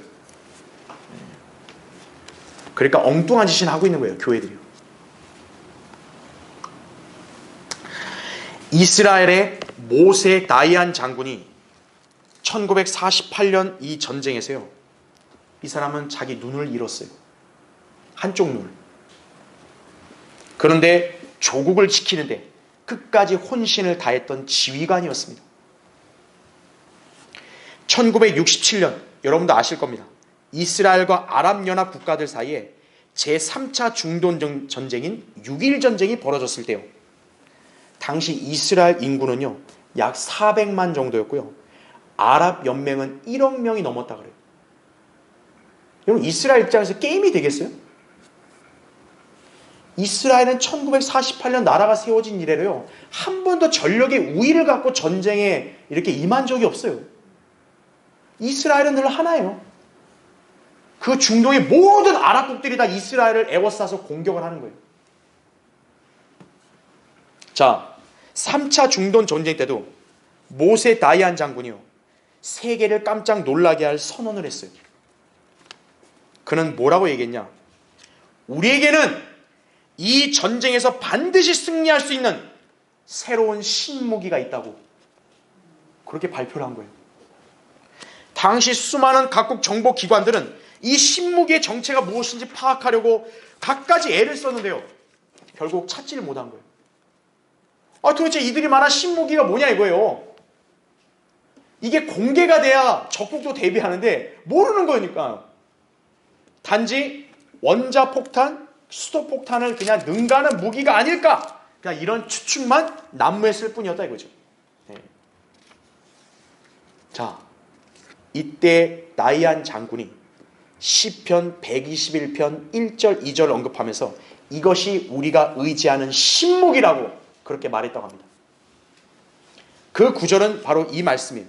그러니까 엉뚱한 짓을 하고 있는 거예요, 교회들이요. 이스라엘의 모세 다이안 장군이 1948년 이 전쟁에서요, 이 사람은 자기 눈을 잃었어요. 한쪽 눈을. 그런데 조국을 지키는데 끝까지 혼신을 다했던 지휘관이었습니다. 1967년, 여러분도 아실 겁니다. 이스라엘과 아랍연합 국가들 사이에 제3차 중동 전쟁인 6.1 전쟁이 벌어졌을 때요, 당시 이스라엘 인구는요 약 400만 정도였고요, 아랍연맹은 1억 명이 넘었다 그래요. 여러분, 이스라엘 입장에서 게임이 되겠어요? 이스라엘은 1948년 나라가 세워진 이래로요, 한 번도 전력의 우위를 갖고 전쟁에 이렇게 임한 적이 없어요. 이스라엘은 늘 하나예요. 그 중동의 모든 아랍국들이 다 이스라엘을 에워싸서 공격을 하는 거예요. 자, 3차 중동 전쟁 때도 모세 다이안 장군이요, 세계를 깜짝 놀라게 할 선언을 했어요. 그는 뭐라고 얘기했냐? 우리에게는 이 전쟁에서 반드시 승리할 수 있는 새로운 신무기가 있다고 그렇게 발표를 한 거예요. 당시 수많은 각국 정보기관들은 이 신무기의 정체가 무엇인지 파악하려고 갖가지 애를 썼는데요, 결국 찾지를 못한 거예요. 도대체 이들이 말한 신무기가 뭐냐 이거예요. 이게 공개가 돼야 적국도 대비하는데 모르는 거니까. 단지 원자폭탄, 수도폭탄을 그냥 능가하는 무기가 아닐까, 그냥 이런 추측만 난무했을 뿐이었다 이거죠. 네. 자, 이때 다이안 장군이 시편 121편 1절 2절을 언급하면서 이것이 우리가 의지하는 신무기라고 그렇게 말했다고 합니다. 그 구절은 바로 이 말씀이에요.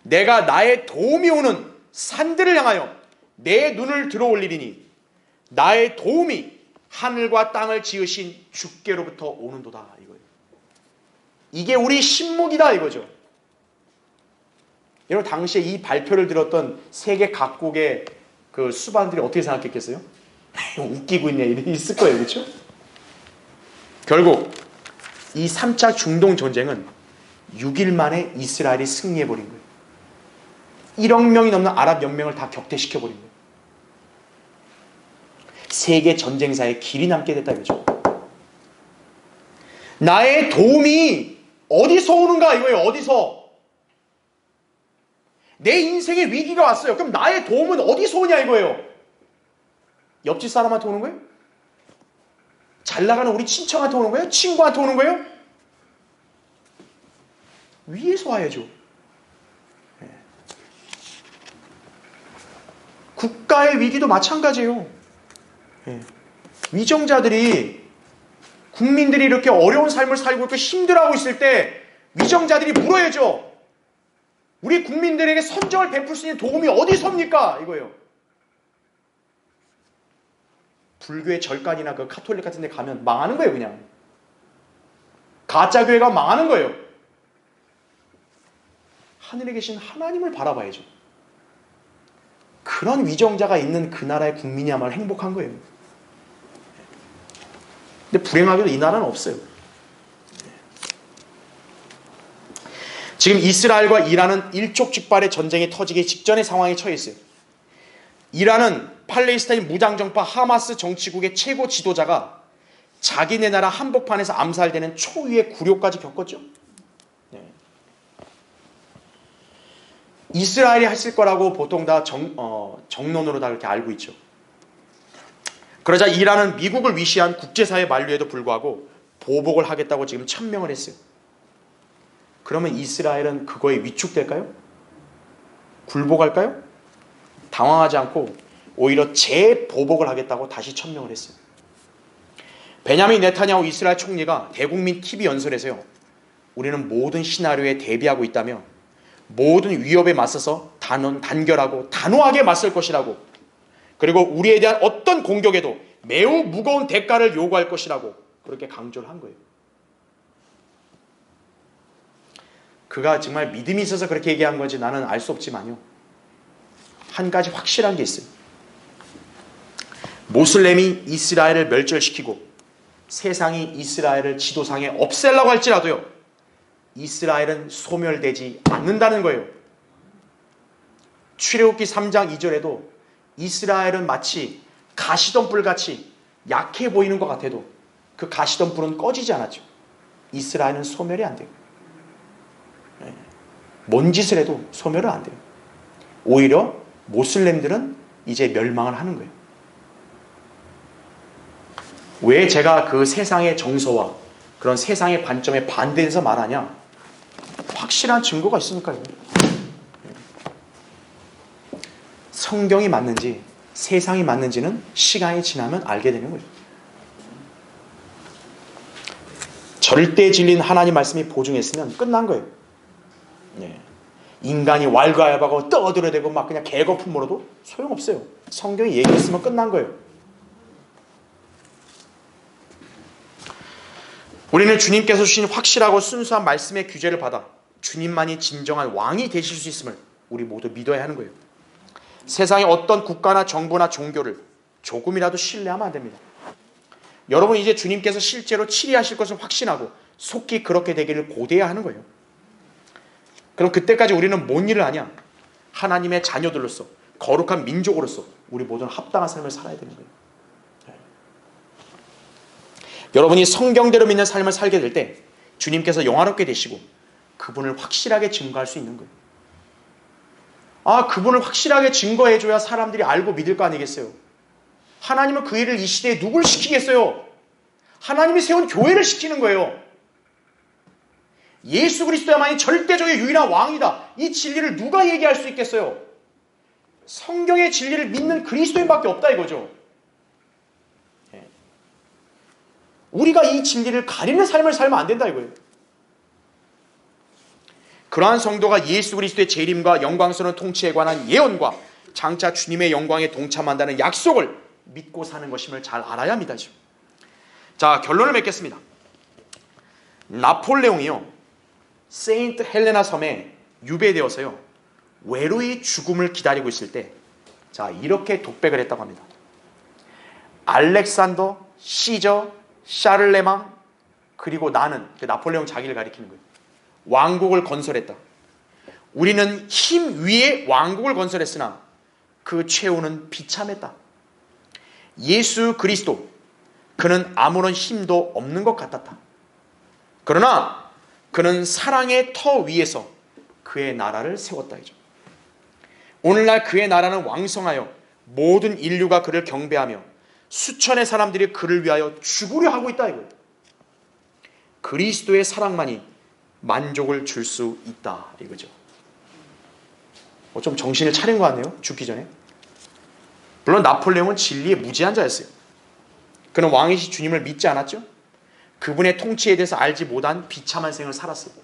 내가 나의 도움이 오는 산들을 향하여 내 눈을 들어 올리리니 나의 도움이 하늘과 땅을 지으신 주께로부터 오는도다 이거예요. 이게 우리 신무기다 이거죠. 여러분, 당시에 이 발표를 들었던 세계 각국의 그 수반들이 어떻게 생각했겠어요? 웃기고 있네 이렇게 있을 거예요. 그렇죠? 결국 이 3차 중동 전쟁은 6일 만에 이스라엘이 승리해버린 거예요. 1억 명이 넘는 아랍연맹을 다 격퇴시켜버린 거예요. 세계 전쟁사에 길이 남게 됐다 이거죠. 나의 도움이 어디서 오는가 이거예요. 어디서? 내 인생에 위기가 왔어요. 그럼 나의 도움은 어디서 오냐 이거예요. 옆집 사람한테 오는 거예요? 잘 나가는 우리 친척한테 오는 거예요? 친구한테 오는 거예요? 위에서 와야죠. 네. 국가의 위기도 마찬가지예요. 네. 위정자들이, 국민들이 이렇게 어려운 삶을 살고 있고 힘들어하고 있을 때 위정자들이 물어야죠. 우리 국민들에게 선정을 베풀 수 있는 도움이 어디서입니까? 이거예요. 불교의 절간이나 그 카톨릭 같은 데 가면 망하는 거예요. 그냥 가짜 교회가 망하는 거예요. 하늘에 계신 하나님을 바라봐야죠. 그런 위정자가 있는 그 나라의 국민이야말로 행복한 거예요. 근데 불행하게도 이 나라는 없어요. 지금 이스라엘과 이란은 일촉즉발의 전쟁이 터지기 직전의 상황에 처해 있어요. 이란은 팔레스타인 무장정파 하마스 정치국의 최고 지도자가 자기네 나라 한복판에서 암살되는 초유의 굴욕까지 겪었죠. 네. 이스라엘이 했을 거라고 보통 다 정론으로 다 이렇게 알고 있죠. 그러자 이란은 미국을 위시한 국제사회 만류에도 불구하고 보복을 하겠다고 지금 천명을 했어요. 그러면 이스라엘은 그거에 위축될까요? 굴복할까요? 당황하지 않고 오히려 재보복을 하겠다고 다시 천명을 했어요. 베냐민 네타냐후 이스라엘 총리가 대국민 TV 연설에서요, 우리는 모든 시나리오에 대비하고 있다며 모든 위협에 맞서서 단결하고 단호하게 맞설 것이라고, 그리고 우리에 대한 어떤 공격에도 매우 무거운 대가를 요구할 것이라고 그렇게 강조를 한 거예요. 그가 정말 믿음이 있어서 그렇게 얘기한 건지 나는 알 수 없지만요, 한 가지 확실한 게 있어요. 모슬렘이 이스라엘을 멸절시키고 세상이 이스라엘을 지도상에 없애려고 할지라도요, 이스라엘은 소멸되지 않는다는 거예요. 출애굽기 3장 2절에도 이스라엘은 마치 가시덤불같이 약해 보이는 것 같아도 그 가시덤불은 꺼지지 않았죠. 이스라엘은 소멸이 안 돼요. 뭔 짓을 해도 소멸은 안 돼요. 오히려 모슬렘들은 이제 멸망을 하는 거예요. 왜 제가 그 세상의 정서와 그런 세상의 관점에 반대해서 말하냐? 확실한 증거가 있으니까요. 성경이 맞는지 세상이 맞는지는 시간이 지나면 알게 되는 거예요. 절대 진리인 하나님 말씀이 보증했으면 끝난 거예요. 인간이 왈가왈부하고 떠들어대고 막 그냥 개거품 물어도 소용없어요. 성경이 얘기했으면 끝난 거예요. 우리는 주님께서 주신 확실하고 순수한 말씀의 규제를 받아 주님만이 진정한 왕이 되실 수 있음을 우리 모두 믿어야 하는 거예요. 세상의 어떤 국가나 정부나 종교를 조금이라도 신뢰하면 안 됩니다. 여러분, 이제 주님께서 실제로 치리하실 것을 확신하고 속히 그렇게 되기를 고대해야 하는 거예요. 그럼 그때까지 우리는 뭔 일을 하냐? 하나님의 자녀들로서, 거룩한 민족으로서 우리 모두는 합당한 삶을 살아야 되는 거예요. 여러분이 성경대로 믿는 삶을 살게 될 때 주님께서 영화롭게 되시고 그분을 확실하게 증거할 수 있는 거예요. 그분을 확실하게 증거해줘야 사람들이 알고 믿을 거 아니겠어요? 하나님은 그 일을 이 시대에 누굴 시키겠어요? 하나님이 세운 교회를 시키는 거예요. 예수 그리스도야만이 절대적인 유일한 왕이다. 이 진리를 누가 얘기할 수 있겠어요? 성경의 진리를 믿는 그리스도인밖에 없다 이거죠. 우리가 이 진리를 가리는 삶을 살면 안 된다 이거예요. 그러한 성도가 예수 그리스도의 재림과 영광스러운 통치에 관한 예언과 장차 주님의 영광에 동참한다는 약속을 믿고 사는 것임을 잘 알아야 합니다. 자, 결론을 맺겠습니다. 나폴레옹이요, 세인트 헬레나 섬에 유배되어서요, 외로이 죽음을 기다리고 있을 때, 자, 이렇게 독백을 했다고 합니다. 알렉산더, 시저, 샤를레망, 그리고 나는, 나폴레옹 자기를 가리키는 거예요. 왕국을 건설했다. 우리는 힘 위에 왕국을 건설했으나 그 최후는 비참했다. 예수 그리스도, 그는 아무런 힘도 없는 것 같았다. 그러나 그는 사랑의 터 위에서 그의 나라를 세웠다 이죠. 오늘날 그의 나라는 왕성하여 모든 인류가 그를 경배하며 수천의 사람들이 그를 위하여 죽으려 하고 있다 이거예요. 그리스도의 사랑만이 만족을 줄 수 있다 이거죠. 좀 정신을 차린 것 같네요. 죽기 전에. 물론 나폴레옹은 진리의 무지한 자였어요. 그는 왕이신 주님을 믿지 않았죠. 그분의 통치에 대해서 알지 못한 비참한 생을 살았어요.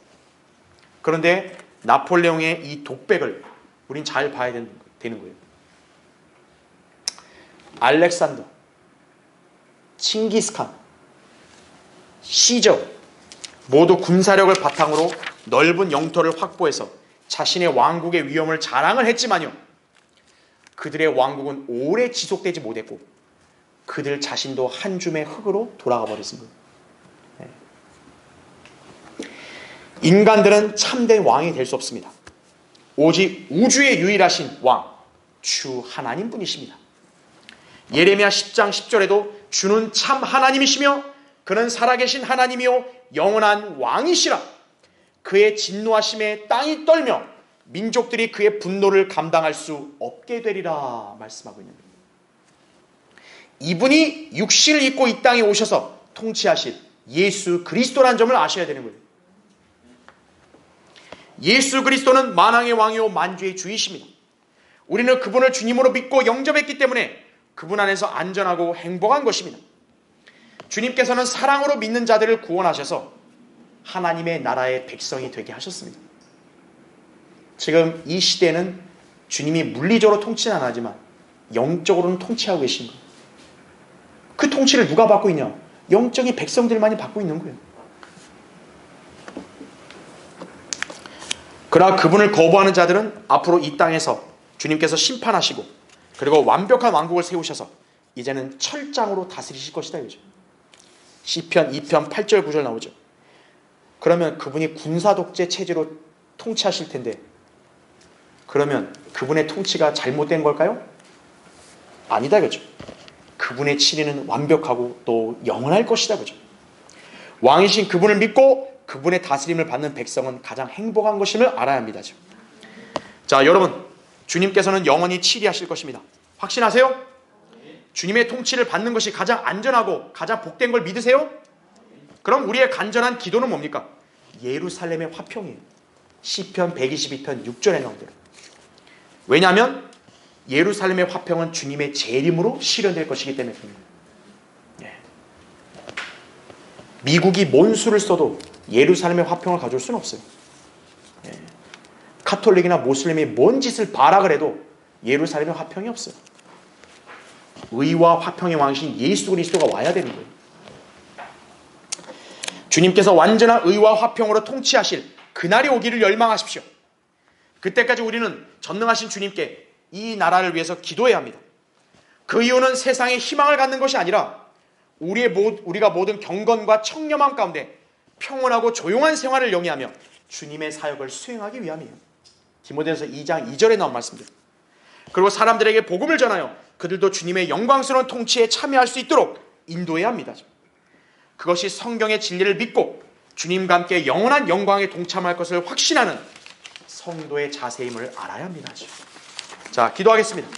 그런데 나폴레옹의 이 독백을 우린 잘 봐야 되는 거예요. 알렉산더, 칭기스칸, 시저 모두 군사력을 바탕으로 넓은 영토를 확보해서 자신의 왕국의 위엄을 자랑을 했지만요, 그들의 왕국은 오래 지속되지 못했고 그들 자신도 한 줌의 흙으로 돌아가 버렸습니다. 인간들은 참된 왕이 될 수 없습니다. 오직 우주의 유일하신 왕, 주 하나님뿐이십니다. 예레미야 10장 10절에도 주는 참 하나님이시며 그는 살아계신 하나님이요 영원한 왕이시라. 그의 진노하심에 땅이 떨며 민족들이 그의 분노를 감당할 수 없게 되리라 말씀하고 있는 겁니다. 이분이 육신을 입고 이 땅에 오셔서 통치하실 예수 그리스도라는 점을 아셔야 되는 거예요. 예수 그리스도는 만왕의 왕이요 만주의 주이십니다. 우리는 그분을 주님으로 믿고 영접했기 때문에 그분 안에서 안전하고 행복한 것입니다. 주님께서는 사랑으로 믿는 자들을 구원하셔서 하나님의 나라의 백성이 되게 하셨습니다. 지금 이 시대는 주님이 물리적으로 통치는 안 하지만 영적으로는 통치하고 계신 거예요. 그 통치를 누가 받고 있냐? 영적인 백성들만이 받고 있는 거예요. 그러나 그분을 거부하는 자들은 앞으로 이 땅에서 주님께서 심판하시고 그리고 완벽한 왕국을 세우셔서 이제는 철장으로 다스리실 것이다 이거죠. 시편 2편 8절 9절 나오죠. 그러면 그분이 군사독재 체제로 통치하실 텐데 그러면 그분의 통치가 잘못된 걸까요? 아니다 이거죠. 그분의 치리는 완벽하고 또 영원할 것이다 그죠. 왕이신 그분을 믿고 그분의 다스림을 받는 백성은 가장 행복한 것임을 알아야 합니다. 자, 여러분, 주님께서는 영원히 치리하실 것입니다. 확신하세요? 주님의 통치를 받는 것이 가장 안전하고 가장 복된 걸 믿으세요? 그럼 우리의 간절한 기도는 뭡니까? 예루살렘의 화평이에요. 시편 122편 6절에 나온 대로. 왜냐하면 예루살렘의 화평은 주님의 재림으로 실현될 것이기 때문에 그렇습니다. 미국이 뭔 수를 써도 예루살렘의 화평을 가져올 수는 없어요. 카톨릭이나 모슬림이 뭔 짓을 발악을 해도 예루살렘의 화평이 없어요. 의와 화평의 왕이신 예수 그리스도가 와야 되는 거예요. 주님께서 완전한 의와 화평으로 통치하실 그날이 오기를 열망하십시오. 그때까지 우리는 전능하신 주님께 이 나라를 위해서 기도해야 합니다. 그 이유는 세상에 희망을 갖는 것이 아니라 우리가 모든 경건과 청렴함 가운데 평온하고 조용한 생활을 영위하며 주님의 사역을 수행하기 위함이에요. 디모데전서 2장 2절에 나온 말씀입니다. 그리고 사람들에게 복음을 전하여 그들도 주님의 영광스러운 통치에 참여할 수 있도록 인도해야 합니다. 그것이 성경의 진리를 믿고 주님과 함께 영원한 영광에 동참할 것을 확신하는 성도의 자세임을 알아야 합니다. 자, 기도하겠습니다.